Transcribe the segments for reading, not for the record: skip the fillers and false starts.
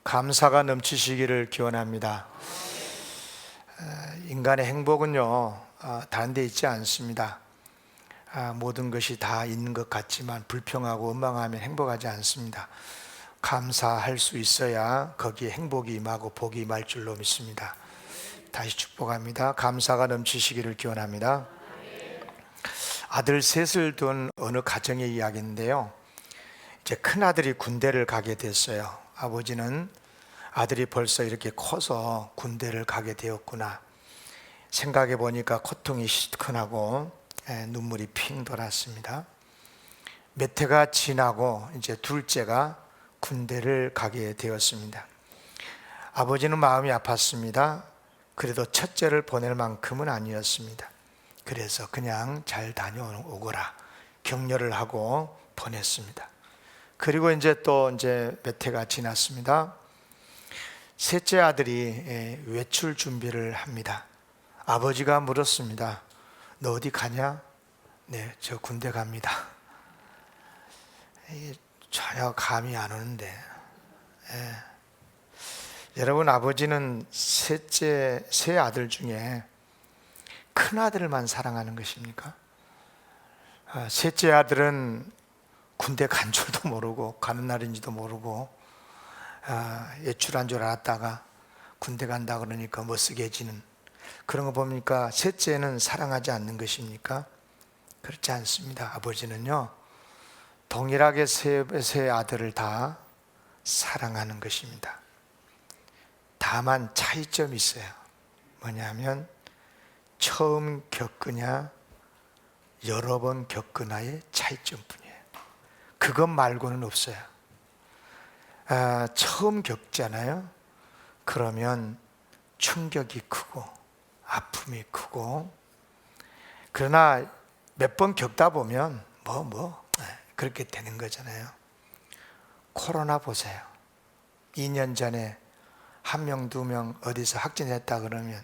감사가 넘치시기를 기원합니다. 인간의 행복은요, 다른 데 있지 않습니다. 모든 것이 다 있는 것 같지만 불평하고 원망하면 행복하지 않습니다. 감사할 수 있어야 거기에 행복이 임하고 복이 임할 줄로 믿습니다. 다시 축복합니다. 감사가 넘치시기를 기원합니다. 아들 셋을 둔 어느 가정의 이야기인데요, 이제 큰아들이 군대를 가게 됐어요. 아버지는 아들이 벌써 이렇게 커서 군대를 가게 되었구나 생각해 보니까 고통이 시큰하고 눈물이 핑 돌았습니다. 몇 해가 지나고 이제 둘째가 군대를 가게 되었습니다. 아버지는 마음이 아팠습니다. 그래도 첫째를 보낼 만큼은 아니었습니다. 그래서 그냥 잘 다녀오거라 격려를 하고 보냈습니다. 그리고 이제 몇 해가 지났습니다. 셋째 아들이 외출 준비를 합니다. 아버지가 물었습니다. 너 어디 가냐? 네, 저 군대 갑니다. 전혀 감이 안 오는데. 여러분, 아버지는 세 아들 중에 큰 아들만 사랑하는 것입니까? 셋째 아들은 군대 간 줄도 모르고 가는 날인지도 모르고 외출한 줄 알았다가 군대 간다 그러니까 멋쓰게지는 그런 거 보니까 셋째는 사랑하지 않는 것입니까? 그렇지 않습니다. 아버지는요, 동일하게 세 아들을 다 사랑하는 것입니다. 다만 차이점이 있어요. 뭐냐면 처음 겪으냐 여러 번 겪으냐의 차이점뿐이에요. 그것 말고는 없어요. 처음 겪잖아요. 그러면 충격이 크고 아픔이 크고, 그러나 몇 번 겪다 보면 그렇게 되는 거잖아요. 코로나 보세요. 2년 전에 1명, 2명 어디서 확진했다 그러면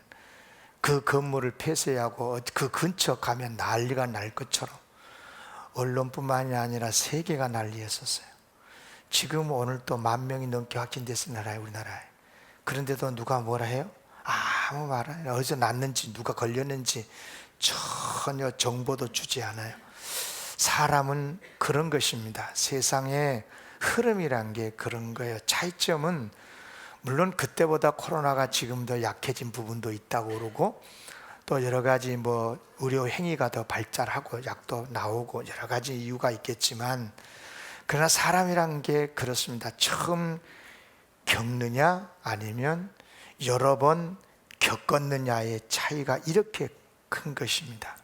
그 건물을 폐쇄하고 그 근처 가면 난리가 날 것처럼 언론뿐만이 아니라 세계가 난리였었어요. 지금 오늘 또 10,000명이 넘게 확진됐어요. 우리나라에. 그런데도 누가 뭐라 해요? 아무 말 안 해요. 어디서 났는지 누가 걸렸는지 전혀 정보도 주지 않아요. 사람은 그런 것입니다. 세상의 흐름이란 게 그런 거예요. 차이점은 물론 그때보다 코로나가 지금 더 약해진 부분도 있다고 그러고, 또 여러 가지 의료 행위가 더 발달하고 약도 나오고 여러 가지 이유가 있겠지만, 그러나 사람이란 게 그렇습니다. 처음 겪느냐 아니면 여러 번 겪었느냐의 차이가 이렇게 큰 것입니다.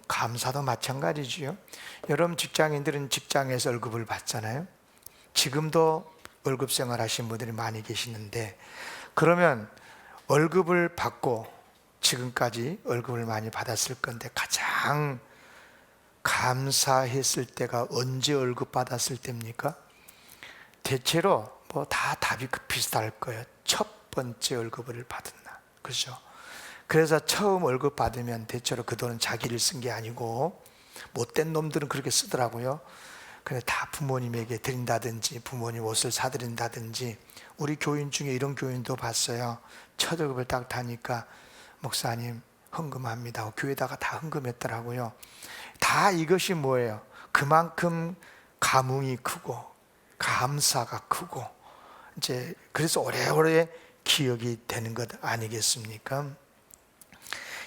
감사도 마찬가지지요. 여러분 직장인들은 직장에서 월급을 받잖아요. 지금도 월급 생활하신 분들이 많이 계시는데, 그러면 월급을 받고 지금까지 월급을 많이 받았을 건데 가장 감사했을 때가 언제 월급 받았을 때입니까? 대체로 다 답이 비슷할 거예요. 첫 번째 월급을 받은 날. 그렇죠? 그래서 처음 월급 받으면 대체로 그 돈은 자기를 쓴 게 아니고, 못된 놈들은 그렇게 쓰더라고요. 근데 다 부모님에게 드린다든지 부모님 옷을 사드린다든지, 우리 교인 중에 이런 교인도 봤어요. 첫 월급을 딱 타니까 목사님 헌금합니다. 교회다가 다 헌금했더라고요. 다 이것이 뭐예요? 그만큼 감흥이 크고 감사가 크고, 이제 그래서 오래오래 기억이 되는 것 아니겠습니까?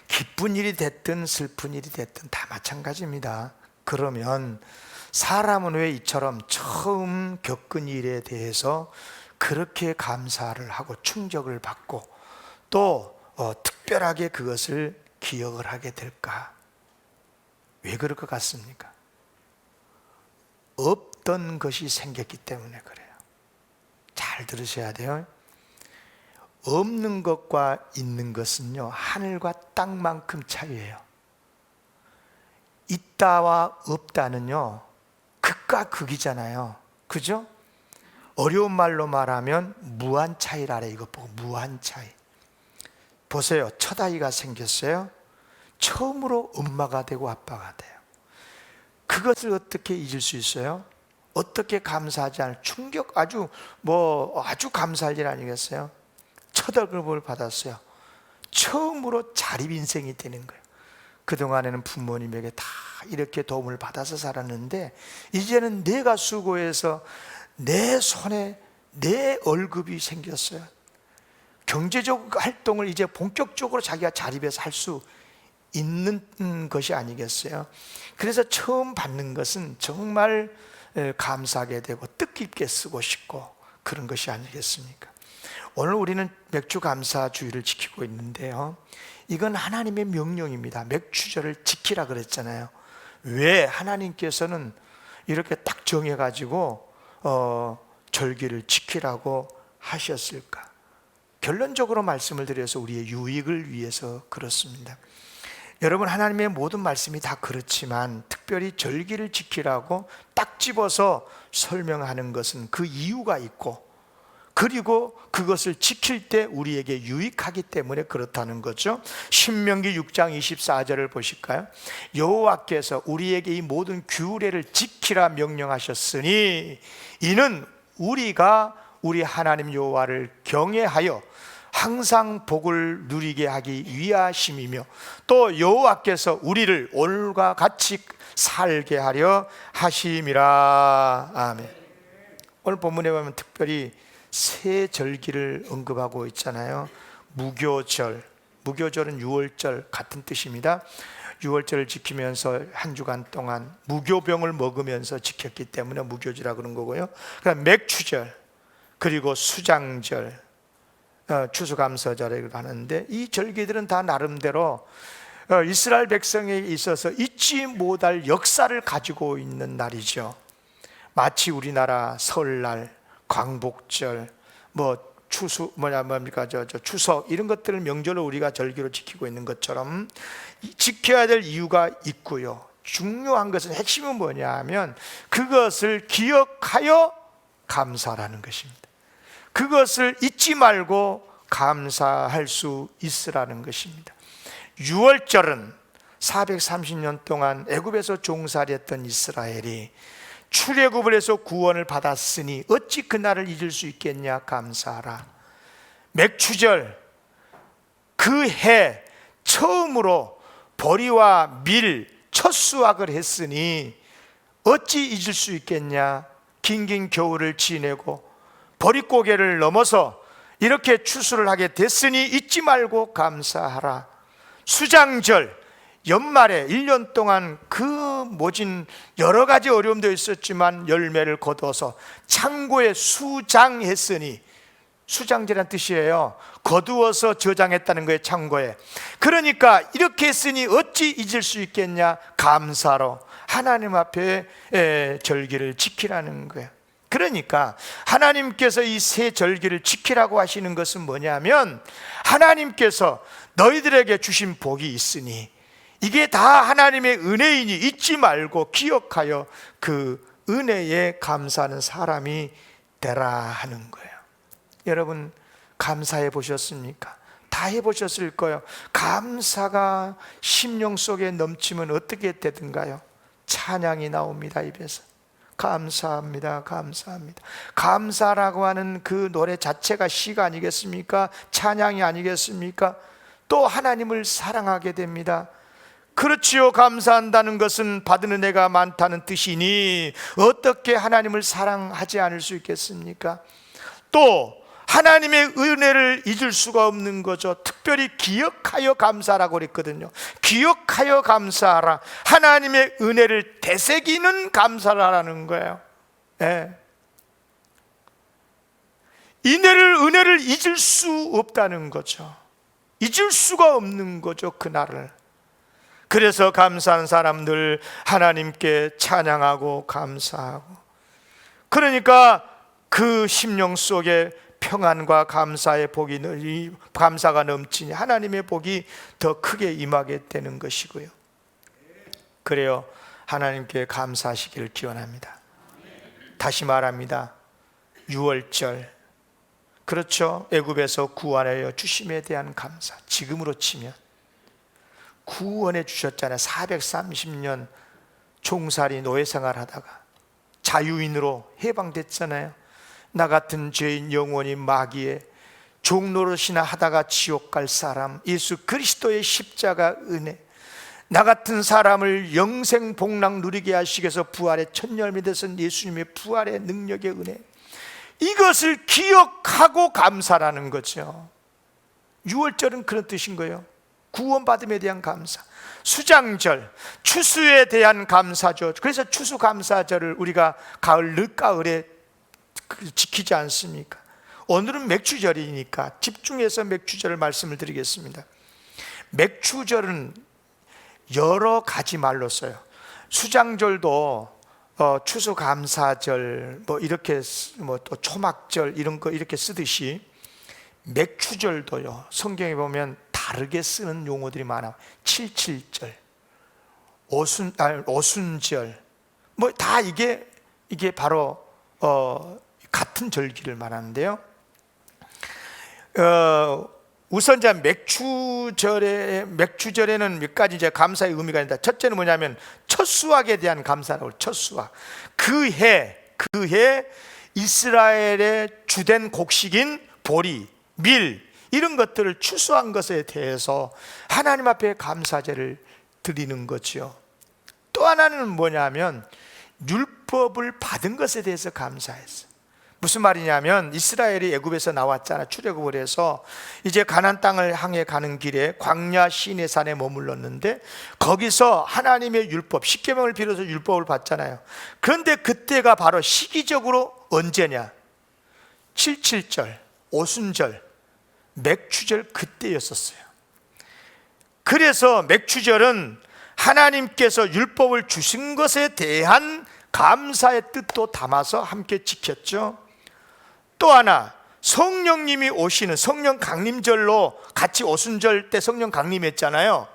기쁜 일이 됐든 슬픈 일이 됐든 다 마찬가지입니다. 그러면 사람은 왜 이처럼 처음 겪은 일에 대해서 그렇게 감사를 하고 충격을 받고 또 특별하게 그것을 기억을 하게 될까? 왜 그럴 것 같습니까? 없던 것이 생겼기 때문에 그래요. 잘 들으셔야 돼요. 없는 것과 있는 것은요, 하늘과 땅만큼 차이예요. 있다와 없다는요, 극과 극이잖아요. 그죠? 어려운 말로 말하면 무한 차이라래. 이것 보고 무한 차이. 보세요. 첫 아이가 생겼어요. 처음으로 엄마가 되고 아빠가 돼요. 그것을 어떻게 잊을 수 있어요? 어떻게 감사하지 않을 충격, 아주 감사할 일 아니겠어요? 첫 월급을 받았어요. 처음으로 자립 인생이 되는 거예요. 그동안에는 부모님에게 다 이렇게 도움을 받아서 살았는데 이제는 내가 수고해서 내 손에 내 월급이 생겼어요. 경제적 활동을 이제 본격적으로 자기가 자립해서 할 수 있는 것이 아니겠어요? 그래서 처음 받는 것은 정말 감사하게 되고 뜻깊게 쓰고 싶고 그런 것이 아니겠습니까? 오늘 우리는 맥주 감사 주의를 지키고 있는데요, 이건 하나님의 명령입니다. 맥주절을 지키라 그랬잖아요. 왜 하나님께서는 이렇게 딱 정해가지고 절기를 지키라고 하셨을까? 결론적으로 말씀을 드려서 우리의 유익을 위해서 그렇습니다. 여러분, 하나님의 모든 말씀이 다 그렇지만 특별히 절기를 지키라고 딱 집어서 설명하는 것은 그 이유가 있고, 그리고 그것을 지킬 때 우리에게 유익하기 때문에 그렇다는 거죠. 신명기 6장 24절을 보실까요? 여호와께서 우리에게 이 모든 규례를 지키라 명령하셨으니 이는 우리가 우리 하나님 여호와를 경외하여 항상 복을 누리게 하기 위하심이며, 또 여호와께서 우리를 오늘과 같이 살게 하려 하심이라. 아멘. 오늘 본문에 보면 특별히 세 절기를 언급하고 있잖아요. 무교절, 무교절은 유월절 같은 뜻입니다. 유월절을 지키면서 한 주간 동안 무교병을 먹으면서 지켰기 때문에 무교절이라고 그런 거고요. 그다음 맥추절, 그리고 수장절, 추수감사절이라고 하는데, 이 절기들은 다 나름대로 이스라엘 백성에 있어서 잊지 못할 역사를 가지고 있는 날이죠. 마치 우리나라 설날, 광복절, 추석 이런 것들을 명절로 우리가 절기로 지키고 있는 것처럼 지켜야 될 이유가 있고요. 중요한 것은, 핵심은 뭐냐 하면 그것을 기억하여 감사라는 것입니다. 그것을 잊지 말고 감사할 수 있으라는 것입니다. 유월절은 430년 동안 애굽에서 종살이했던 이스라엘이 출애굽을 해서 구원을 받았으니 어찌 그날을 잊을 수 있겠냐, 감사하라. 맥추절, 그 해 처음으로 보리와 밀 첫 수확을 했으니 어찌 잊을 수 있겠냐, 긴긴 겨울을 지내고 보릿고개를 넘어서 이렇게 추수를 하게 됐으니 잊지 말고 감사하라. 수장절, 연말에 1년 동안 그 모진 여러 가지 어려움도 있었지만 열매를 거둬서 창고에 수장했으니, 수장제란 뜻이에요. 거두어서 저장했다는 거예요, 창고에. 그러니까 이렇게 했으니 어찌 잊을 수 있겠냐, 감사로 하나님 앞에 절기를 지키라는 거예요. 그러니까 하나님께서 이 세 절기를 지키라고 하시는 것은 뭐냐면, 하나님께서 너희들에게 주신 복이 있으니 이게 다 하나님의 은혜이니 잊지 말고 기억하여 그 은혜에 감사하는 사람이 되라 하는 거예요. 여러분, 감사해 보셨습니까? 다 해보셨을 거예요. 감사가 심령 속에 넘치면 어떻게 되든가요? 찬양이 나옵니다, 입에서. 감사합니다, 감사합니다. 감사라고 하는 그 노래 자체가 시가 아니겠습니까? 찬양이 아니겠습니까? 또 하나님을 사랑하게 됩니다. 그렇지요. 감사한다는 것은 받은 은혜가 많다는 뜻이니 어떻게 하나님을 사랑하지 않을 수 있겠습니까? 또 하나님의 은혜를 잊을 수가 없는 거죠. 특별히 기억하여 감사라고 그랬거든요. 기억하여 감사하라. 하나님의 은혜를 되새기는 감사라는 거예요. 은혜를 잊을 수 없다는 거죠. 잊을 수가 없는 거죠, 그날을. 그래서 감사한 사람들 하나님께 찬양하고 감사하고, 그러니까 그 심령 속에 평안과 감사의 복이, 감사가 넘치니 하나님의 복이 더 크게 임하게 되는 것이고요. 그래요, 하나님께 감사하시기를 기원합니다. 다시 말합니다. 유월절, 그렇죠. 애굽에서 구원하여 주심에 대한 감사. 지금으로 치면 구원해 주셨잖아요. 430년 종살이 노예 생활하다가 자유인으로 해방됐잖아요. 나 같은 죄인 영원히 마귀의 종노릇이나 하다가 지옥 갈 사람, 예수 그리스도의 십자가 은혜, 나 같은 사람을 영생 복락 누리게 하시기 위해서 부활의 첫 열매 되신 예수님의 부활의 능력의 은혜, 이것을 기억하고 감사라는 거죠. 유월절은 그런 뜻인 거예요. 구원받음에 대한 감사. 수장절, 추수에 대한 감사죠. 그래서 추수감사절을 우리가 가을, 늦가을에 지키지 않습니까? 오늘은 맥추절이니까 집중해서 맥추절을 말씀을 드리겠습니다. 맥추절은 여러 가지 말로 써요. 수장절도 추수감사절, 뭐 이렇게 또 초막절 이런 거 이렇게 쓰듯이 맥추절도요, 성경에 보면 다르게 쓰는 용어들이 많아. 칠칠절, 오순절, 뭐 다 이게 바로 같은 절기를 말하는데요. 우선 이제 맥추절에는 몇 가지 이제 감사의 의미가 있는데, 첫째는 뭐냐면 첫 수확에 대한 감사라고. 첫 수확. 그 해 이스라엘의 주된 곡식인 보리, 밀 이런 것들을 추수한 것에 대해서 하나님 앞에 감사제를 드리는 거죠. 또 하나는 뭐냐면 율법을 받은 것에 대해서 감사했어요. 무슨 말이냐면 이스라엘이 애굽에서 나왔잖아. 출애굽을 해서 이제 가나안 땅을 향해 가는 길에 광야 시내산에 머물렀는데, 거기서 하나님의 율법, 십계명을 비롯해서 율법을 받잖아요. 그런데 그때가 바로 시기적으로 언제냐? 칠칠절, 오순절, 맥추절 그때였었어요. 그래서 맥추절은 하나님께서 율법을 주신 것에 대한 감사의 뜻도 담아서 함께 지켰죠. 또 하나, 성령님이 오시는 성령 강림절로 같이 오순절 때 성령 강림했잖아요.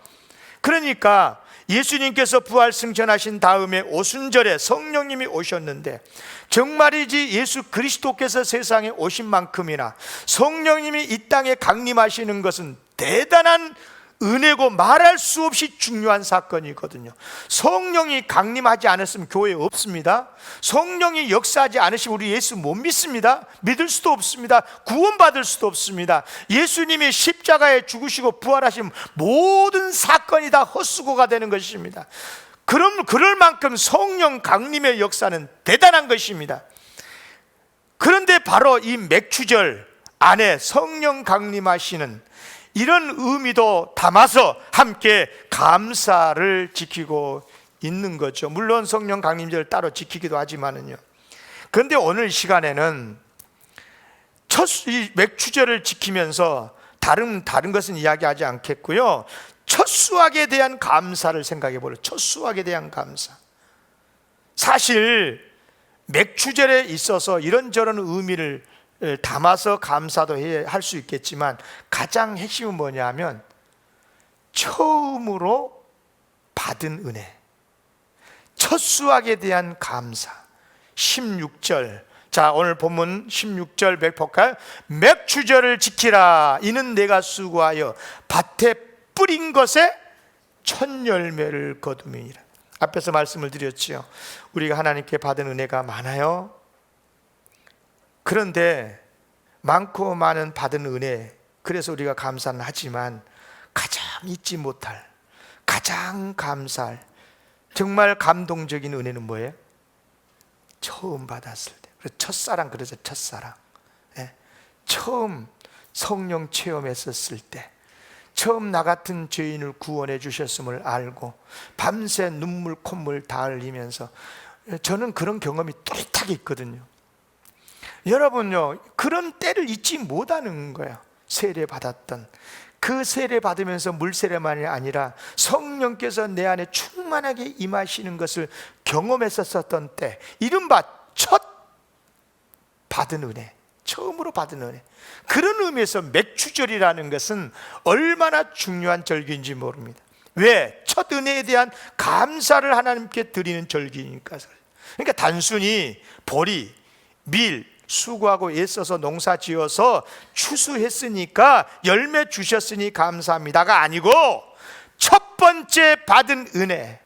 그러니까 예수님께서 부활 승천하신 다음에 오순절에 성령님이 오셨는데, 정말이지 예수 그리스도께서 세상에 오신 만큼이나 성령님이 이 땅에 강림하시는 것은 대단한 은혜고 말할 수 없이 중요한 사건이거든요. 성령이 강림하지 않았으면 교회 없습니다. 성령이 역사하지 않으시면 우리 예수 못 믿습니다. 믿을 수도 없습니다. 구원받을 수도 없습니다. 예수님이 십자가에 죽으시고 부활하신 모든 사건이 다 헛수고가 되는 것입니다. 그럴 만큼 성령 강림의 역사는 대단한 것입니다. 그런데 바로 이 맥추절 안에 성령 강림하시는 이런 의미도 담아서 함께 감사를 지키고 있는 거죠. 물론 성령 강림절을 따로 지키기도 하지만은요. 그런데 오늘 시간에는 이 맥추절을 지키면서 다른 것은 이야기하지 않겠고요. 첫 수확에 대한 감사를 생각해 보려. 첫 수확에 대한 감사. 사실 맥추절에 있어서 이런저런 의미를 담아서 감사도 할 수 있겠지만, 가장 핵심은 뭐냐면 처음으로 받은 은혜, 첫 수확에 대한 감사. 16절, 자 오늘 본문 16절 볼까요? 맥추절을 지키라. 이는 내가 수고하여 밭에 뿌린 것에 첫 열매를 거둠이니라. 앞에서 말씀을 드렸지요. 우리가 하나님께 받은 은혜가 많아요. 그런데 많고 많은 받은 은혜, 그래서 우리가 감사는 하지만 가장 잊지 못할, 가장 감사할 정말 감동적인 은혜는 뭐예요? 처음 받았을 때. 그래서 첫사랑, 그래서 첫사랑. 처음 성령 체험했었을 때, 처음 나 같은 죄인을 구원해 주셨음을 알고 밤새 눈물 콧물 다 흘리면서, 저는 그런 경험이 또렷하게 있거든요. 여러분요, 그런 때를 잊지 못하는 거예요. 세례 받았던 그 세례 받으면서 물세례만이 아니라 성령께서 내 안에 충만하게 임하시는 것을 경험했었던 때, 이른바 첫 받은 은혜, 처음으로 받은 은혜. 그런 의미에서 맥추절이라는 것은 얼마나 중요한 절기인지 모릅니다. 왜? 첫 은혜에 대한 감사를 하나님께 드리는 절기니까. 그러니까 단순히 보리, 밀, 수고하고 애써서 농사 지어서 추수했으니까 열매 주셨으니 감사합니다가 아니고, 첫 번째 받은 은혜,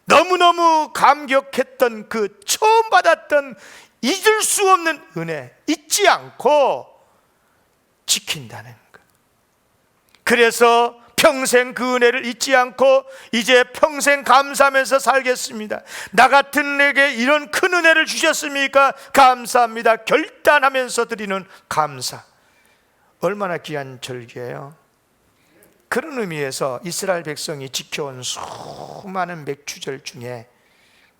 너무너무 감격했던 그 처음 받았던 잊을 수 없는 은혜, 잊지 않고 지킨다는 것. 그래서 평생 그 은혜를 잊지 않고 이제 평생 감사하면서 살겠습니다. 나 같은 내게 이런 큰 은혜를 주셨습니까? 감사합니다. 결단하면서 드리는 감사. 얼마나 귀한 절기예요. 그런 의미에서 이스라엘 백성이 지켜온 수많은 맥주절 중에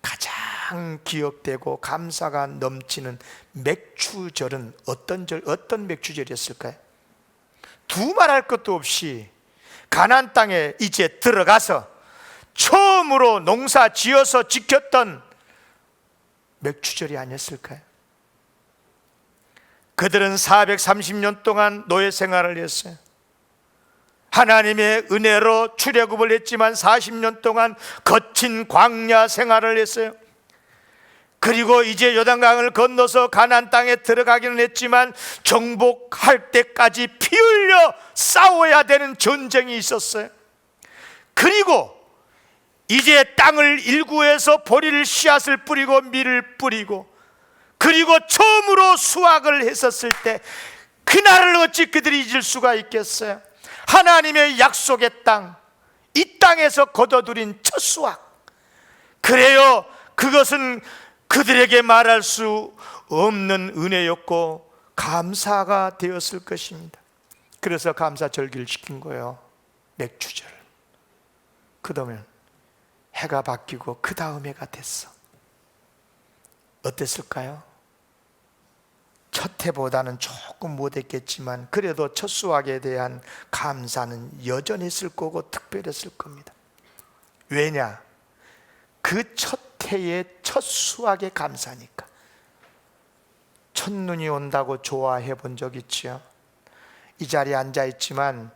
가장 기억되고 감사가 넘치는 맥주절은 어떤 맥주절이었을까요? 두말할 것도 없이 가나안 땅에 이제 들어가서 처음으로 농사 지어서 지켰던 맥주절이 아니었을까요? 그들은 430년 동안 노예 생활을 했어요. 하나님의 은혜로 출애굽을 했지만 40년 동안 거친 광야 생활을 했어요. 그리고 이제 요단강을 건너서 가나안 땅에 들어가기는 했지만 정복할 때까지 피 흘려 싸워야 되는 전쟁이 있었어요. 그리고 이제 땅을 일구해서 보리를 씨앗을 뿌리고 밀을 뿌리고 그리고 처음으로 수확을 했었을 때 그날을 어찌 그들이 잊을 수가 있겠어요? 하나님의 약속의 땅, 이 땅에서 거둬들인 첫 수확. 그래요, 그것은 그들에게 말할 수 없는 은혜였고 감사가 되었을 것입니다. 그래서 감사 절기를 지킨 거예요. 맥주절. 그러면 해가 바뀌고 그 다음 해가 됐어. 어땠을까요? 첫 해보다는 조금 못했겠지만 그래도 첫 수확에 대한 감사는 여전했을 거고 특별했을 겁니다. 왜냐? 그 첫 해의 첫 수확의 감사니까. 첫눈이 온다고 좋아해 본 적 있지요? 이 자리에 앉아 있지만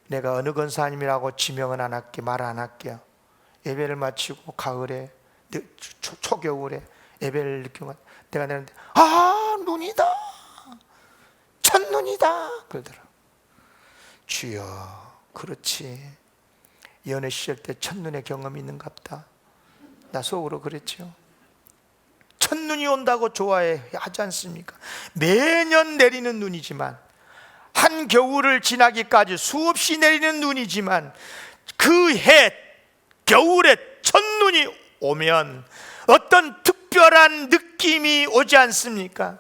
내가 어느 권사님이라고 지명은 안 할게, 말 안 할게요. 예배를 마치고 가을에 초겨울에 예배를 느끼고 내가 내는데 눈이다, 첫눈이다 그러더라. 주여, 그렇지, 연애 시절 때 첫눈의 경험이 있는갑다. 나 속으로 그랬죠. 첫눈이 온다고 좋아해 하지 않습니까? 매년 내리는 눈이지만, 한 겨울을 지나기까지 수없이 내리는 눈이지만 그 해 겨울에 첫눈이 오면 어떤 특별한 느낌이 오지 않습니까?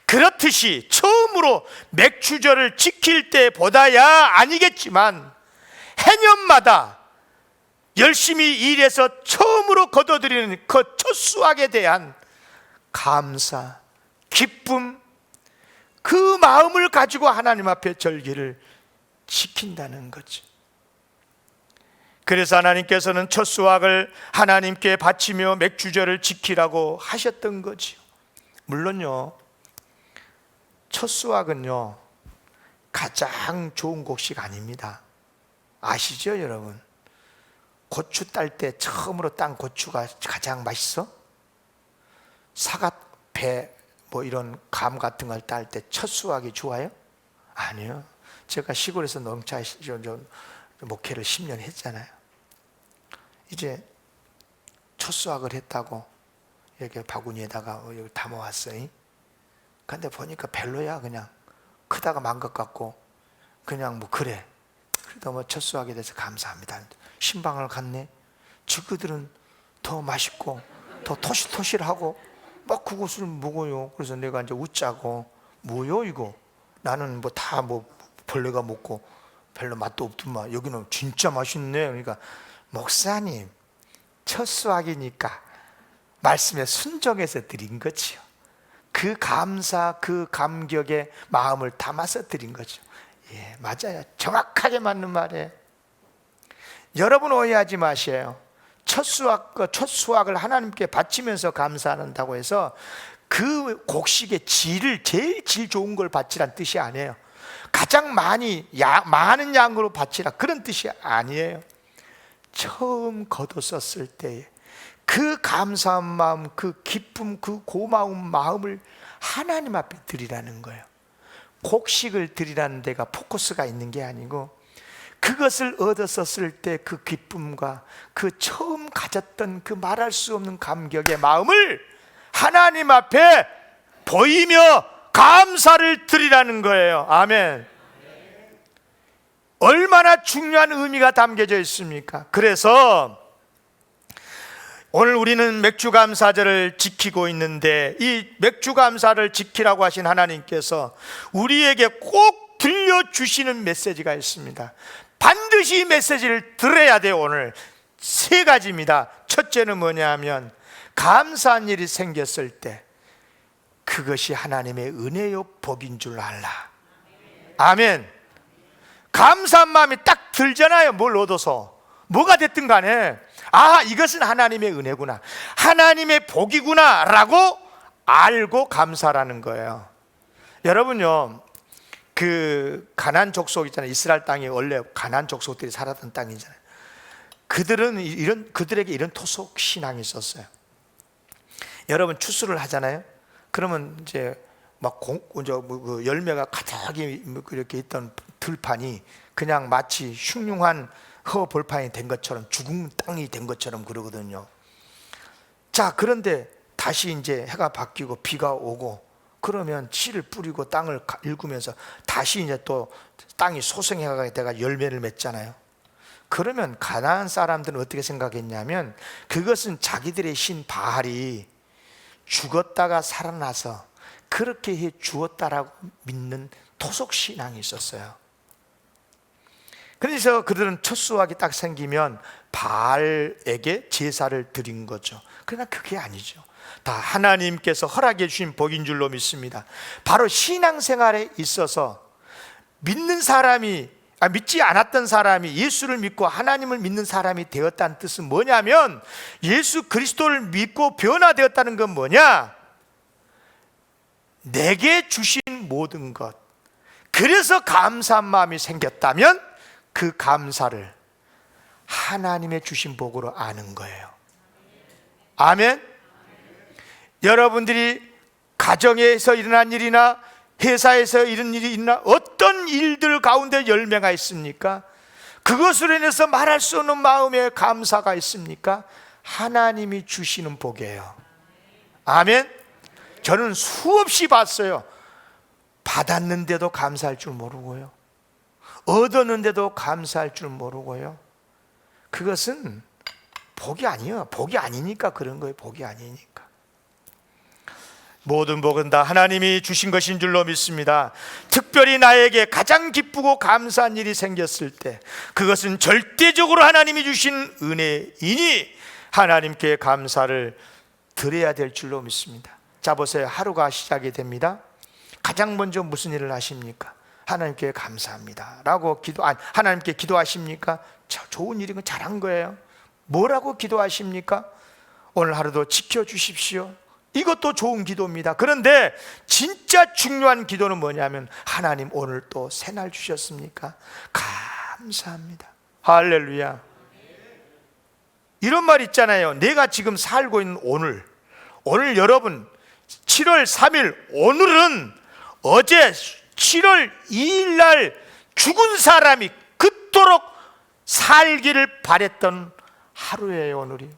그렇듯이 처음으로 맥주절을 지킬 때보다야 아니겠지만 해년마다 열심히 일해서 처음으로 거둬들이는 그 첫 수확에 대한 감사, 기쁨, 그 마음을 가지고 하나님 앞에 절기를 지킨다는 거죠. 그래서 하나님께서는 첫 수확을 하나님께 바치며 맥주절을 지키라고 하셨던 거지요. 물론요, 첫 수확은요 가장 좋은 곡식 아닙니다. 아시죠 여러분? 고추 딸 때 처음으로 딴 고추가 가장 맛있어? 사과, 배, 뭐 이런 감 같은 걸 딸 때 첫 수확이 좋아요? 아니요. 제가 시골에서 농사 목회를 10년 했잖아요. 이제 첫 수확을 했다고 이렇게 바구니에다가 여기 담아왔어요. 근데 보니까 별로야. 그냥 크다가 만 것 같고 그냥 뭐 그래. 그래도 뭐 첫 수확에 대해서 감사합니다. 신방을 갔네. 지그들은 더 맛있고 더 토실토실하고 막 그것을 먹어요. 그래서 내가 이제 웃자고, 뭐요 이거? 나는 뭐 다 뭐 벌레가 먹고 별로 맛도 없더만 여기는 진짜 맛있네. 그러니까 목사님, 첫 수확이니까 말씀에 순종해서 드린 거지요. 그 감사, 그 감격의 마음을 담아서 드린 거죠. 예, 맞아요. 정확하게 맞는 말이에요. 여러분 오해하지 마세요. 첫 수확을 하나님께 바치면서 감사한다고 해서 그 곡식의 질을, 제일 질 좋은 걸 바치란 뜻이 아니에요. 가장 많은 양으로 바치라, 그런 뜻이 아니에요. 처음 거뒀었을 때 그 감사한 마음, 그 기쁨, 그 고마운 마음을 하나님 앞에 드리라는 거예요. 곡식을 드리라는 데가 포커스가 있는 게 아니고 그것을 얻었었을 때 그 기쁨과 그 처음 가졌던 그 말할 수 없는 감격의 마음을 하나님 앞에 보이며 감사를 드리라는 거예요. 아멘. 얼마나 중요한 의미가 담겨져 있습니까? 그래서 오늘 우리는 맥주감사절을 지키고 있는데, 이 맥주감사를 지키라고 하신 하나님께서 우리에게 꼭 들려주시는 메시지가 있습니다. 반드시 이 메시지를 들어야 돼요. 오늘 세 가지입니다. 첫째는 뭐냐 하면, 감사한 일이 생겼을 때 그것이 하나님의 은혜요 복인 줄 알라. 아멘. 감사한 마음이 딱 들잖아요. 뭘 얻어서 뭐가 됐든 간에, 아, 이것은 하나님의 은혜구나, 하나님의 복이구나 라고 알고 감사라는 거예요. 여러분요, 그 가나안 족속 있잖아요. 이스라엘 땅이 원래 가나안 족속들이 살았던 땅이잖아요. 그들에게 이런 토속 신앙이 있었어요. 여러분 추수를 하잖아요. 그러면 이제 막 그 열매가 가득히 이렇게 있던 들판이 그냥 마치 흉흉한 허벌판이 된 것처럼, 죽은 땅이 된 것처럼 그러거든요. 자, 그런데 다시 이제 해가 바뀌고 비가 오고 그러면 씨를 뿌리고 땅을 일구면서 다시 이제 또 땅이 소생해가 돼가 열매를 맺잖아요. 그러면 가나안 사람들은 어떻게 생각했냐면, 그것은 자기들의 신 바알이 죽었다가 살아나서 그렇게 해 주었다라고 믿는 토속 신앙이 있었어요. 그래서 그들은 첫 수확이 딱 생기면 바알에게 제사를 드린 거죠. 그러나 그게 아니죠. 다 하나님께서 허락해 주신 복인 줄로 믿습니다. 바로 신앙생활에 있어서 믿는 사람이, 믿지 않았던 사람이 예수를 믿고 하나님을 믿는 사람이 되었다는 뜻은 뭐냐면, 예수 그리스도를 믿고 변화되었다는 건 뭐냐? 내게 주신 모든 것, 그래서 감사한 마음이 생겼다면 그 감사를 하나님의 주신 복으로 아는 거예요. 아멘. 여러분들이 가정에서 일어난 일이나 회사에서 이런 일이 있나, 어떤 일들 가운데 열매가 있습니까? 그것으로 인해서 말할 수 없는 마음의 감사가 있습니까? 하나님이 주시는 복이에요. 아멘. 저는 수없이 봤어요. 받았는데도 감사할 줄 모르고요, 얻었는데도 감사할 줄 모르고요. 그것은 복이 아니에요. 복이 아니니까 그런 거예요. 복이 아니니까. 모든 복은 다 하나님이 주신 것인 줄로 믿습니다. 특별히 나에게 가장 기쁘고 감사한 일이 생겼을 때 그것은 절대적으로 하나님이 주신 은혜이니 하나님께 감사를 드려야 될 줄로 믿습니다. 자, 보세요. 하루가 시작이 됩니다. 가장 먼저 무슨 일을 하십니까? 하나님께 감사합니다 라고 하나님께 기도하십니까? 좋은 일인 건 잘한 거예요. 뭐라고 기도하십니까? 오늘 하루도 지켜주십시오. 이것도 좋은 기도입니다. 그런데 진짜 중요한 기도는 뭐냐면, 하나님 오늘 또 새날 주셨습니까? 감사합니다. 할렐루야. 이런 말 있잖아요. 내가 지금 살고 있는 오늘 여러분 7월 3일, 오늘은 어제 7월 2일 날 죽은 사람이 그토록 살기를 바랬던 하루예요. 오늘이.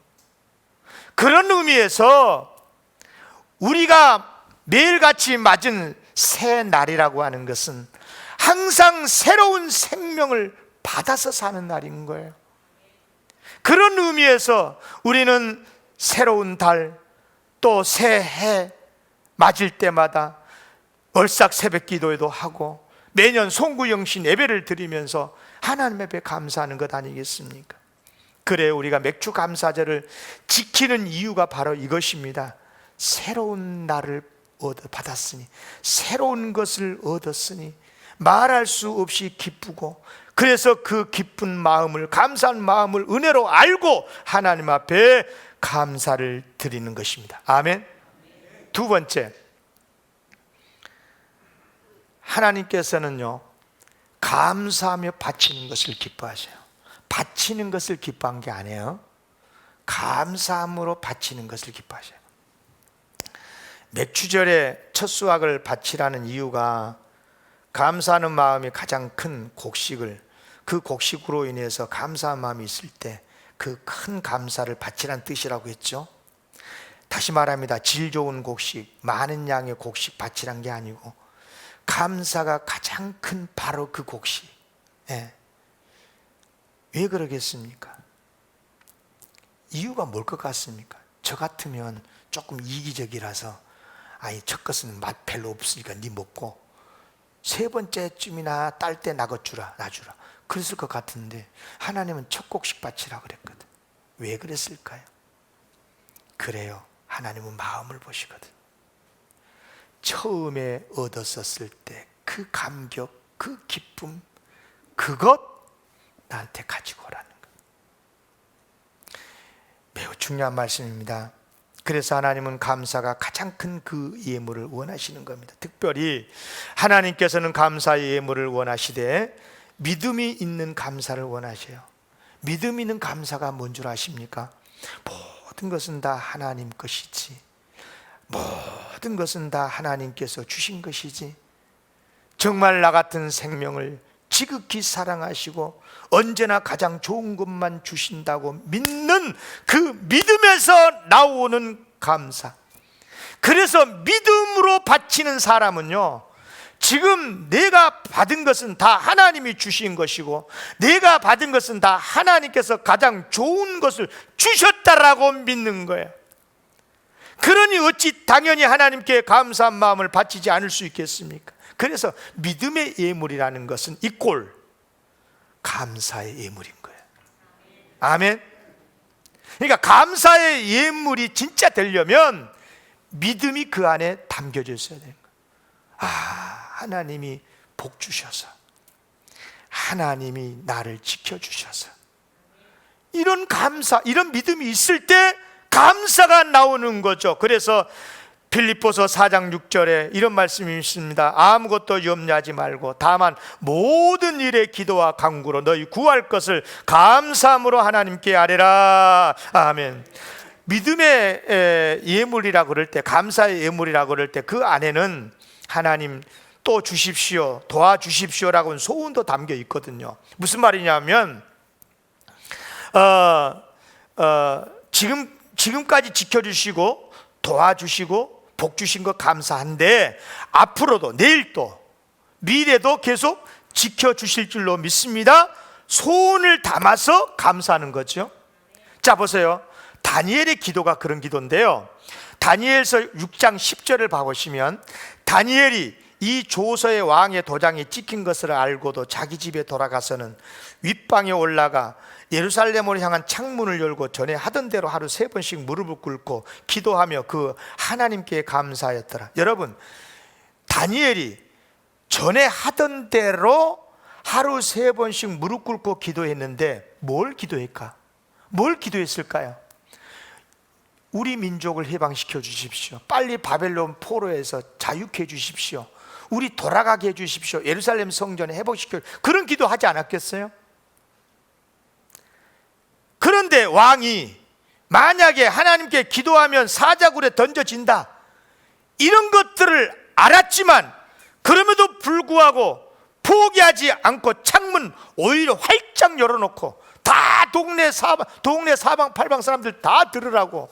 그런 의미에서 우리가 매일같이 맞은 새 날이라고 하는 것은 항상 새로운 생명을 받아서 사는 날인 거예요. 그런 의미에서 우리는 새로운 달, 또 새해 맞을 때마다 얼싹 새벽 기도회도 하고 매년 송구영신 예배를 드리면서 하나님 앞에 감사하는 것 아니겠습니까? 그래, 우리가 맥주 감사절을 지키는 이유가 바로 이것입니다. 새로운 날을 받았으니, 새로운 것을 얻었으니 말할 수 없이 기쁘고, 그래서 그 기쁜 마음을, 감사한 마음을 은혜로 알고 하나님 앞에 감사를 드리는 것입니다. 아멘. 두 번째, 하나님께서는요, 감사하며 바치는 것을 기뻐하셔요. 바치는 것을 기뻐한 게 아니에요. 감사함으로 바치는 것을 기뻐하셔요. 맥주절에 첫 수확을 바치라는 이유가 감사하는 마음이 가장 큰 곡식을, 그 곡식으로 인해서 감사한 마음이 있을 때 그 큰 감사를 바치라는 뜻이라고 했죠. 다시 말합니다. 질 좋은 곡식, 많은 양의 곡식 바치란 게 아니고 감사가 가장 큰 바로 그 곡식. 예. 왜 그러겠습니까? 이유가 뭘 것 같습니까? 저 같으면 조금 이기적이라서 아니 첫 것은 맛 별로 없으니까 네 먹고 세 번째쯤이나 딸 때 놔주라 그랬을 것 같은데 하나님은 첫 곡식 바치라 그랬거든. 왜 그랬을까요? 그래요. 하나님은 마음을 보시거든. 처음에 얻었었을 때 그 감격, 그 기쁨, 그것 나한테 가지고 오라는 것. 매우 중요한 말씀입니다. 그래서 하나님은 감사가 가장 큰 그 예물을 원하시는 겁니다. 특별히 하나님께서는 감사의 예물을 원하시되 믿음이 있는 감사를 원하셔요. 믿음 있는 감사가 뭔 줄 아십니까? 모든 것은 다 하나님 것이지, 모든 것은 다 하나님께서 주신 것이지, 정말 나 같은 생명을 지극히 사랑하시고 언제나 가장 좋은 것만 주신다고 믿는 그 믿음에서 나오는 감사. 그래서 믿음으로 바치는 사람은요, 지금 내가 받은 것은 다 하나님이 주신 것이고 내가 받은 것은 다 하나님께서 가장 좋은 것을 주셨다라고 믿는 거예요. 그러니 어찌 당연히 하나님께 감사한 마음을 바치지 않을 수 있겠습니까? 그래서 믿음의 예물이라는 것은 이꼴 감사의 예물인 거예요. 아멘. 그러니까 감사의 예물이 진짜 되려면 믿음이 그 안에 담겨져 있어야 되는 거예요. 하나님이 복 주셔서, 하나님이 나를 지켜주셔서, 이런 감사, 이런 믿음이 있을 때 감사가 나오는 거죠. 그래서 빌립보서 4장 6절에 이런 말씀이 있습니다. 아무것도 염려하지 말고 다만 모든 일에 기도와 간구로 너희 구할 것을 감사함으로 하나님께 아뢰라. 아멘. 믿음의 예물이라 그럴 때, 감사의 예물이라 그럴 때 그 안에는 하나님 또 주십시오, 도와주십시오라고는 소원도 담겨 있거든요. 무슨 말이냐면 지금까지 지켜주시고 도와주시고 복 주신 것 감사한데 앞으로도 내일도 미래도 계속 지켜주실 줄로 믿습니다. 소원을 담아서 감사하는 거죠. 자 보세요. 다니엘의 기도가 그런 기도인데요. 다니엘서 6장 10절을 봐보시면 다니엘이 이 조서의 왕의 도장이 찍힌 것을 알고도 자기 집에 돌아가서는 윗방에 올라가 예루살렘으로 향한 창문을 열고 전에 하던 대로 하루 3번씩 무릎을 꿇고 기도하며 그 하나님께 감사하였더라. 여러분, 다니엘이 전에 하던 대로 하루 3번씩 무릎 꿇고 기도했는데 뭘 기도했을까? 뭘 기도했을까요? 우리 민족을 해방시켜 주십시오. 빨리 바벨론 포로에서 자유케 해 주십시오. 우리 돌아가게 해 주십시오. 예루살렘 성전에 회복시켜, 그런 기도하지 않았겠어요? 그런데 왕이 만약에 하나님께 기도하면 사자굴에 던져진다, 이런 것들을 알았지만 그럼에도 불구하고 포기하지 않고 창문 오히려 활짝 열어놓고 다 동네 사방 팔방 사람들 다 들으라고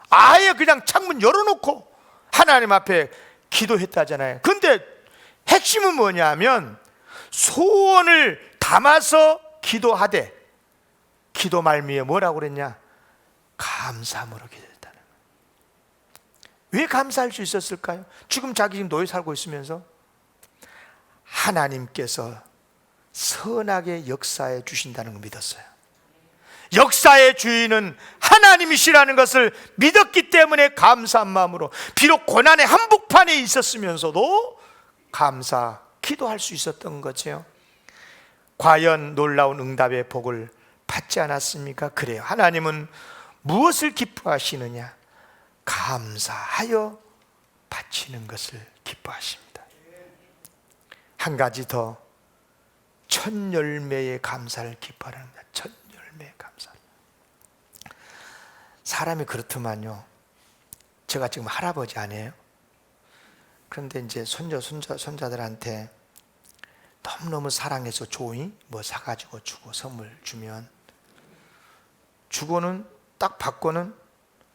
아예 그냥 창문 열어놓고 하나님 앞에 기도했다잖아요. 근데 핵심은 뭐냐면 소원을 담아서 기도하되 기도 말미에 뭐라고 그랬냐? 감사함으로 기도했다는 거예요. 왜 감사할 수 있었을까요? 지금 자기 지금 노예 살고 있으면서 하나님께서 선하게 역사해 주신다는 걸 믿었어요. 역사의 주인은 하나님이시라는 것을 믿었기 때문에 감사한 마음으로, 비록 고난의 한복판에 있었으면서도 감사 기도할 수 있었던 거죠. 과연 놀라운 응답의 복을 받지 않았습니까? 그래요. 하나님은 무엇을 기뻐하시느냐? 감사하여 바치는 것을 기뻐하십니다. 한 가지 더, 첫 열매의 감사를 기뻐합니다. 첫 열매의 감사. 사람이 그렇더만요. 제가 지금 할아버지 아니에요? 그런데 이제 손자들한테 너무 너무너무 사랑해서 조이 뭐 사가지고 주고 선물 주면 주고는 딱 받고는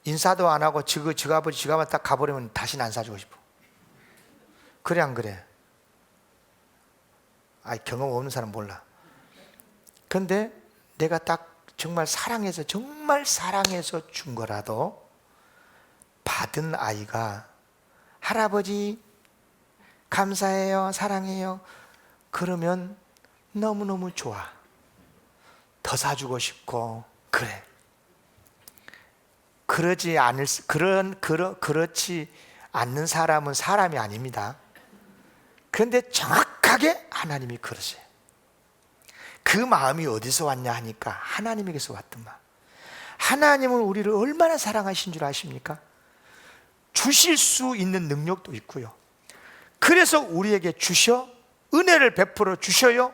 인사도 안 하고 지갑을 딱 가버리면 다시는 안 사주고 싶어. 그래 안 그래? 경험 없는 사람 몰라. 근데 내가 딱 정말 사랑해서 준 거라도 받은 아이가 할아버지 감사해요, 사랑해요 그러면 너무너무 좋아. 더 사주고 싶고. 그래. 그렇지 않는 사람은 사람이 아닙니다. 그런데 정확하게 하나님이 그러세요. 그 마음이 어디서 왔냐 하니까 하나님에게서 왔던 마음. 하나님은 우리를 얼마나 사랑하신 줄 아십니까? 주실 수 있는 능력도 있고요. 그래서 우리에게 주셔 은혜를 베풀어 주셔요.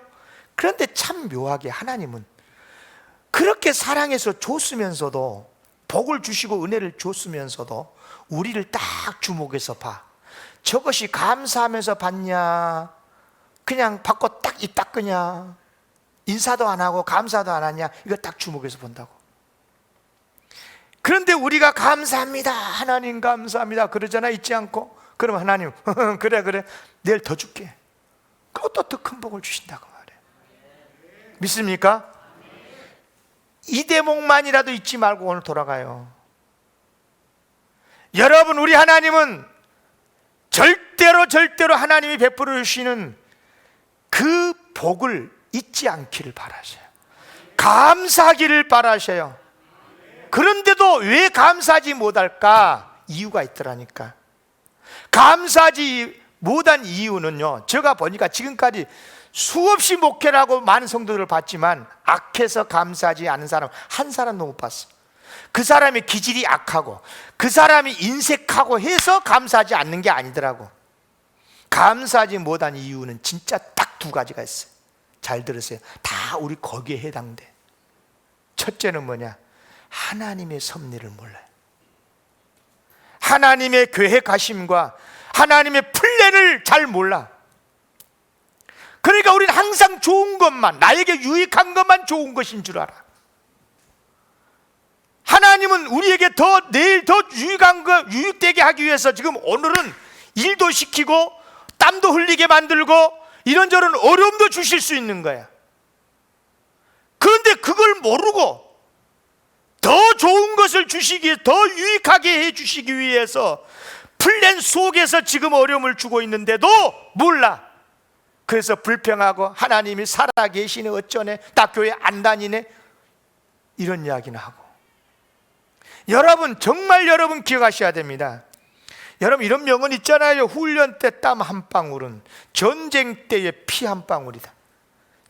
그런데 참 묘하게 하나님은 그렇게 사랑해서 줬으면서도, 복을 주시고 은혜를 줬으면서도 우리를 딱 주목해서 봐. 저것이 감사하면서 받냐, 그냥 받고 딱 입 닦으냐, 인사도 안 하고 감사도 안 하냐, 이거 딱 주목해서 본다고. 그런데 우리가 감사합니다, 하나님 감사합니다 그러잖아, 잊지 않고. 그럼 하나님 그래 내일 더 줄게. 그것도 더 큰 복을 주신다고 말해. 믿습니까? 이 대목만이라도 잊지 말고 오늘 돌아가요. 여러분, 우리 하나님은 절대로 하나님이 베풀어 주시는 그 복을 잊지 않기를 바라셔요. 감사하기를 바라셔요. 그런데도 왜 감사하지 못할까? 이유가 있더라니까. 감사하지 못한 이유는요, 제가 보니까 지금까지 수없이 목회를 하고 많은 성도들을 봤지만 악해서 감사하지 않은 사람 한 사람도 못 봤어. 그 사람이 기질이 악하고 그 사람이 인색하고 해서 감사하지 않는 게 아니더라고. 감사하지 못한 이유는 진짜 딱 두 가지가 있어요. 잘 들으세요. 다 우리 거기에 해당돼. 첫째는 뭐냐? 하나님의 섭리를 몰라요. 하나님의 계획하심과 하나님의 플랜을 잘 몰라. 그러니까 우리는 항상 좋은 것만, 나에게 유익한 것만 좋은 것인 줄 알아. 하나님은 우리에게 내일 더 유익한 거, 유익되게 하기 위해서 지금 오늘은 일도 시키고 땀도 흘리게 만들고 이런저런 어려움도 주실 수 있는 거야. 그런데 그걸 모르고 더 좋은 것을 주시기 위해, 더 유익하게 해 주시기 위해서 플랜 속에서 지금 어려움을 주고 있는데도 몰라. 그래서 불평하고 하나님이 살아계시네, 어쩌네, 나 교회 안 다니네, 이런 이야기는 하고. 여러분, 정말 여러분 기억하셔야 됩니다. 여러분, 이런 명언 있잖아요. 훈련 때 땀 한 방울은 전쟁 때의 피 한 방울이다.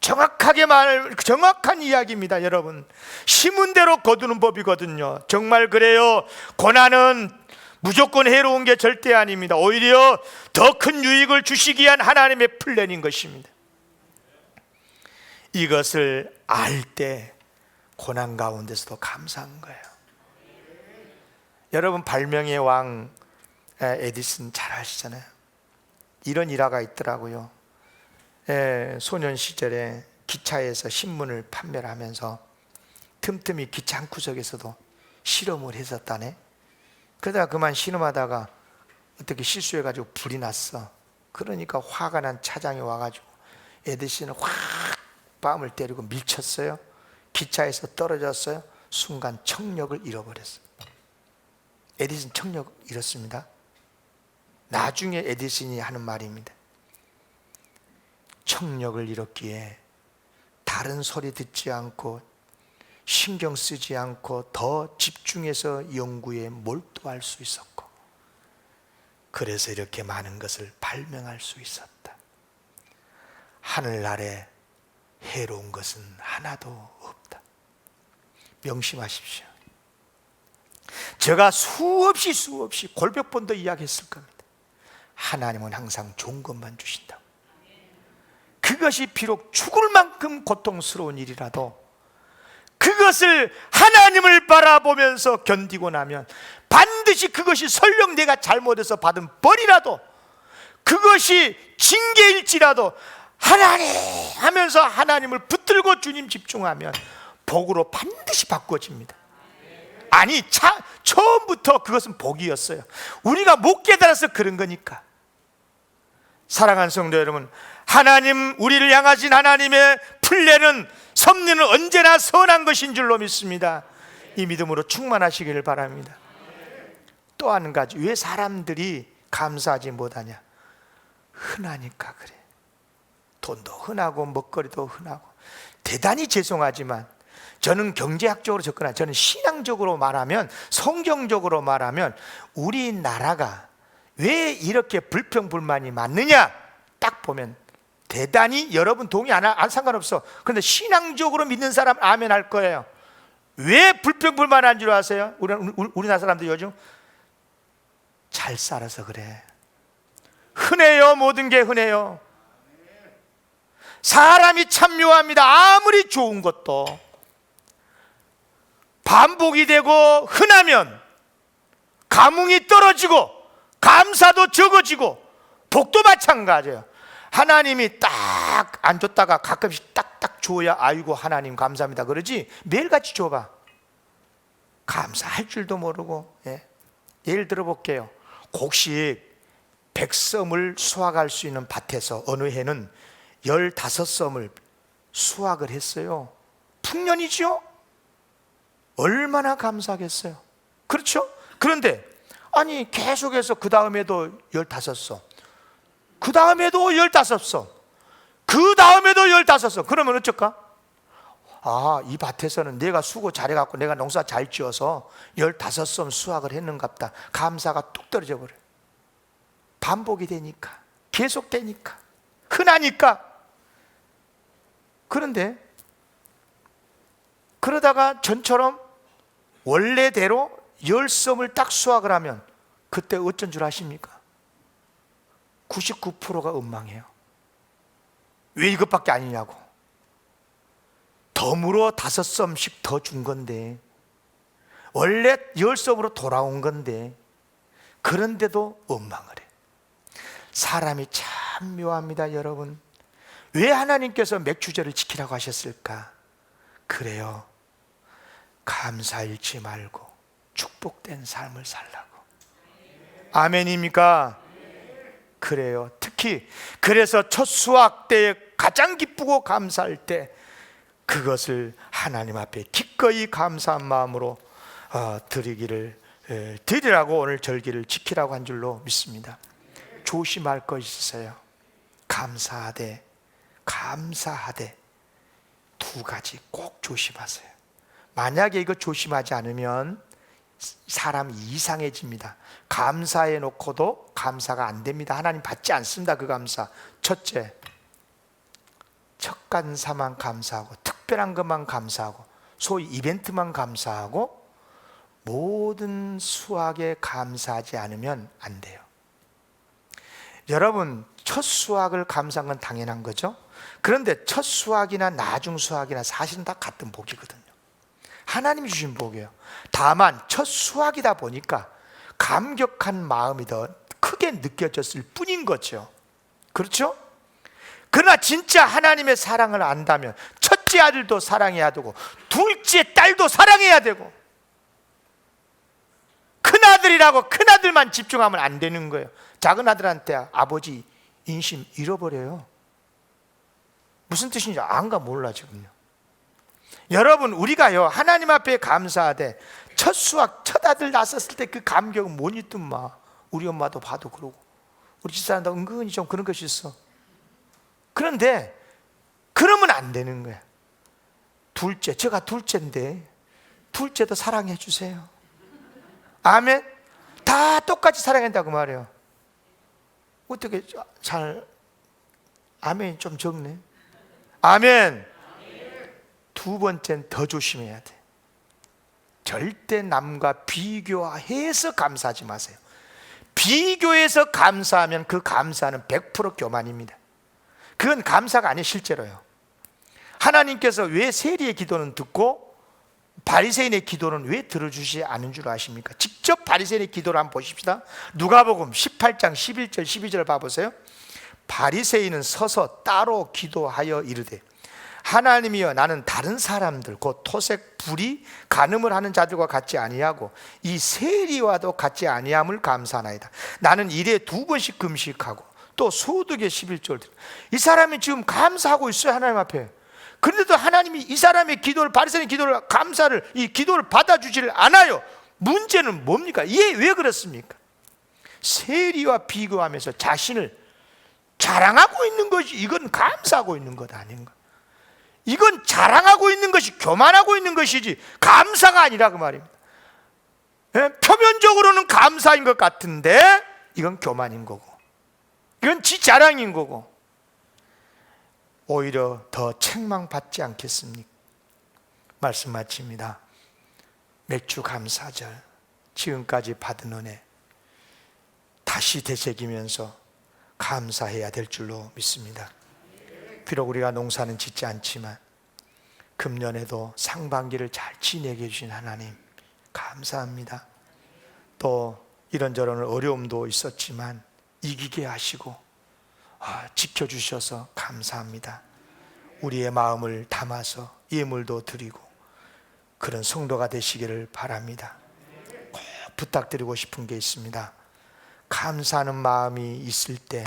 정확한 이야기입니다. 여러분, 심은 대로 거두는 법이거든요. 정말 그래요. 고난은 무조건 해로운 게 절대 아닙니다. 오히려 더 큰 유익을 주시기 위한 하나님의 플랜인 것입니다. 이것을 알 때 고난 가운데서도 감사한 거예요. 여러분, 발명의 왕 에디슨 잘 아시잖아요. 이런 일화가 있더라고요. 소년 시절에 기차에서 신문을 판매를 하면서 틈틈이 기차 한 구석에서도 실험을 했었다네. 그러다가 그만 실험하다가 어떻게 실수해가지고 불이 났어. 그러니까 화가 난 차장이 와가지고 에디슨을 확 뺨을 때리고 밀쳤어요. 기차에서 떨어졌어요. 순간 청력을 잃어버렸어요. 에디슨 청력 잃었습니다. 나중에 에디슨이 하는 말입니다. 청력을 잃었기에 다른 소리 듣지 않고 신경 쓰지 않고 더 집중해서 연구에 몰두할 수 있었고, 그래서 이렇게 많은 것을 발명할 수 있었다. 하늘 아래 해로운 것은 하나도 없다. 명심하십시오. 제가 수없이 골백 번도 이야기했을 겁니다. 하나님은 항상 좋은 것만 주신다고. 그것이 비록 죽을 만큼 고통스러운 일이라도 그것을 하나님을 바라보면서 견디고 나면 반드시 그것이 설령 내가 잘못해서 받은 벌이라도, 그것이 징계일지라도 하나님 하면서 하나님을 붙들고 주님 집중하면 복으로 반드시 바꿔집니다. 아니 처음부터 그것은 복이었어요. 우리가 못 깨달아서 그런 거니까. 사랑하는 성도 여러분, 하나님, 우리를 향하신 하나님의 플랜은, 섭리는 언제나 선한 것인 줄로 믿습니다. 이 믿음으로 충만하시기를 바랍니다. 또 한 가지, 왜 사람들이 감사하지 못하냐? 흔하니까 그래. 돈도 흔하고 먹거리도 흔하고. 대단히 죄송하지만 저는 경제학적으로 접근하지, 저는 신앙적으로 말하면, 성경적으로 말하면 우리나라가 왜 이렇게 불평불만이 많느냐? 딱 보면 대단히, 여러분 동의 안 상관없어. 그런데 신앙적으로 믿는 사람 아멘 할 거예요. 왜 불평불만한 줄 아세요? 우리나라 사람들 요즘 잘 살아서 그래. 흔해요. 모든 게 흔해요. 사람이 참 묘합니다. 아무리 좋은 것도 반복이 되고 흔하면 감흥이 떨어지고 감사도 적어지고, 복도 마찬가지예요. 하나님이 딱 안 줬다가 가끔씩 딱딱 줘야 아이고 하나님 감사합니다 그러지, 매일같이 줘봐 감사할 줄도 모르고. 예를 들어 볼게요. 곡식 100섬을 수확할 수 있는 밭에서 어느 해는 15섬을 수확을 했어요. 풍년이죠. 얼마나 감사하겠어요. 그렇죠? 그런데 아니 계속해서 그 다음에도 15섬, 그 다음에도 15섬, 그 다음에도 15섬. 그러면 어쩔까? 아, 이 밭에서는 내가 수고 잘해갖고 내가 농사 잘 지어서 15섬 수확을 했는갑다. 감사가 뚝 떨어져 버려요. 반복이 되니까, 계속되니까, 흔하니까. 그런데 그러다가 전처럼 원래대로 10섬을 딱 수확을 하면 그때 어쩐 줄 아십니까? 99%가 엉망이에요. 왜 이것밖에 아니냐고. 덤으로 5섬씩 더 준 건데, 원래 10섬으로 돌아온 건데, 그런데도 엉망을 해. 사람이 참 묘합니다. 여러분, 왜 하나님께서 맥주제를 지키라고 하셨을까? 그래요, 감사 잃지 말고 축복된 삶을 살라고. 아멘입니까? 그래요. 특히 그래서 첫 수확 때에 가장 기쁘고 감사할 때 그것을 하나님 앞에 기꺼이 감사한 마음으로 드리라고 오늘 절기를 지키라고 한 줄로 믿습니다. 조심할 거 있으세요. 감사하되 두 가지 꼭 조심하세요. 만약에 이거 조심하지 않으면 사람이 이상해집니다. 감사해 놓고도 감사가 안 됩니다. 하나님 받지 않습니다. 그 감사. 첫째, 척간사만 감사하고 특별한 것만 감사하고 소위 이벤트만 감사하고 모든 수확에 감사하지 않으면 안 돼요. 여러분, 첫 수확을 감사한 건 당연한 거죠. 그런데 첫 수확이나 나중 수확이나 사실은 다 같은 복이거든요. 하나님이 주신 복이에요. 다만 첫 수확이다 보니까 감격한 마음이 더 크게 느껴졌을 뿐인 거죠. 그렇죠? 그러나 진짜 하나님의 사랑을 안다면 첫째 아들도 사랑해야 되고 둘째 딸도 사랑해야 되고, 큰아들이라고 큰아들만 집중하면 안 되는 거예요. 작은 아들한테 아버지 인심 잃어버려요. 무슨 뜻인지 안가 몰라 지금요. 여러분, 우리가요 하나님 앞에 감사하되 첫 수확, 첫 아들 낳았을 때 그 감격은 뭐니 뜸마. 우리 엄마도 봐도 그러고 우리 집사람도 은근히 좀 그런 것이 있어. 그런데 그러면 안 되는 거야. 둘째, 제가 둘째인데 둘째도 사랑해 주세요. 아멘. 다 똑같이 사랑한다고 말해요. 어떻게 잘 아멘이 좀 적네. 아멘. 두 번째는 더 조심해야 돼. 절대 남과 비교해서 감사하지 마세요. 비교해서 감사하면 그 감사는 100% 교만입니다. 그건 감사가 아니에요. 실제로요. 하나님께서 왜 세리의 기도는 듣고 바리새인의 기도는 왜 들어주지 않은 줄 아십니까? 직접 바리새인의 기도를 한번 보십시다. 누가복음 18장 11절 12절 봐보세요. 바리새인은 서서 따로 기도하여 이르되 하나님이여 나는 다른 사람들 곧 토색 불이 간음을 하는 자들과 같지 아니하고 이 세리와도 같지 아니함을 감사하나이다. 나는 일에 2번씩 금식하고 또 소득의 11조를 드려. 이 사람이 지금 감사하고 있어요, 하나님 앞에. 그런데도 하나님이 이 사람의 기도를, 바리새인의 기도를, 감사를, 이 기도를 받아주지를 않아요. 문제는 뭡니까? 이게 왜 그렇습니까? 세리와 비교하면서 자신을 자랑하고 있는 것이, 이건 감사하고 있는 것 아닌가? 이건 자랑하고 있는 것이, 교만하고 있는 것이지 감사가 아니라 그 말입니다. 예? 표면적으로는 감사인 것 같은데 이건 교만인 거고, 이건 지 자랑인 거고, 오히려 더 책망받지 않겠습니까? 말씀 마칩니다. 맥주 감사절, 지금까지 받은 은혜 다시 되새기면서 감사해야 될 줄로 믿습니다. 비록 우리가 농사는 짓지 않지만 금년에도 상반기를 잘 지내게 해주신 하나님 감사합니다. 또 이런저런 어려움도 있었지만 이기게 하시고 지켜주셔서 감사합니다. 우리의 마음을 담아서 예물도 드리고 그런 성도가 되시기를 바랍니다. 꼭 부탁드리고 싶은 게 있습니다. 감사하는 마음이 있을 때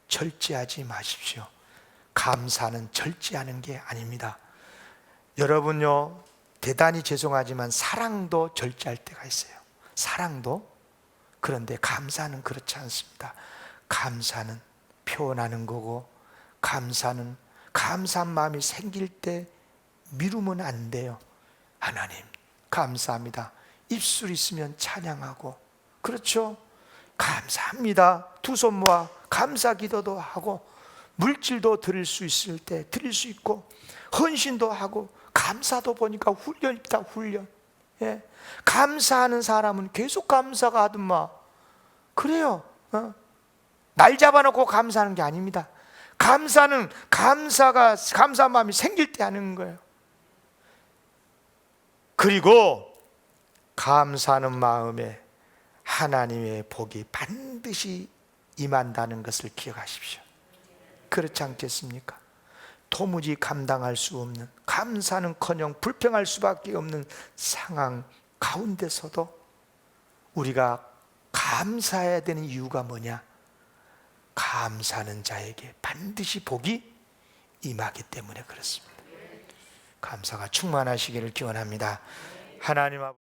절제하지 마십시오. 감사는 절제하는 게 아닙니다. 여러분요, 대단히 죄송하지만 사랑도 절제할 때가 있어요. 사랑도. 그런데 감사는 그렇지 않습니다. 감사는 표현하는 거고, 감사는 감사한 마음이 생길 때 미루면 안 돼요. 하나님 감사합니다. 입술 있으면 찬양하고, 그렇죠? 감사합니다. 두 손 모아 감사 기도도 하고, 물질도 드릴 수 있을 때 드릴 수 있고, 헌신도 하고, 감사도 보니까 훈련이다, 훈련. 예. 감사하는 사람은 계속 감사가 하든마. 그래요. 날 잡아놓고 감사하는 게 아닙니다. 감사는 감사한 마음이 생길 때 하는 거예요. 그리고 감사하는 마음에 하나님의 복이 반드시 임한다는 것을 기억하십시오. 그렇지 않겠습니까? 도무지 감당할 수 없는, 감사는커녕 불평할 수밖에 없는 상황 가운데서도 우리가 감사해야 되는 이유가 뭐냐? 감사하는 자에게 반드시 복이 임하기 때문에 그렇습니다. 감사가 충만하시기를 기원합니다. 하나님 아버지,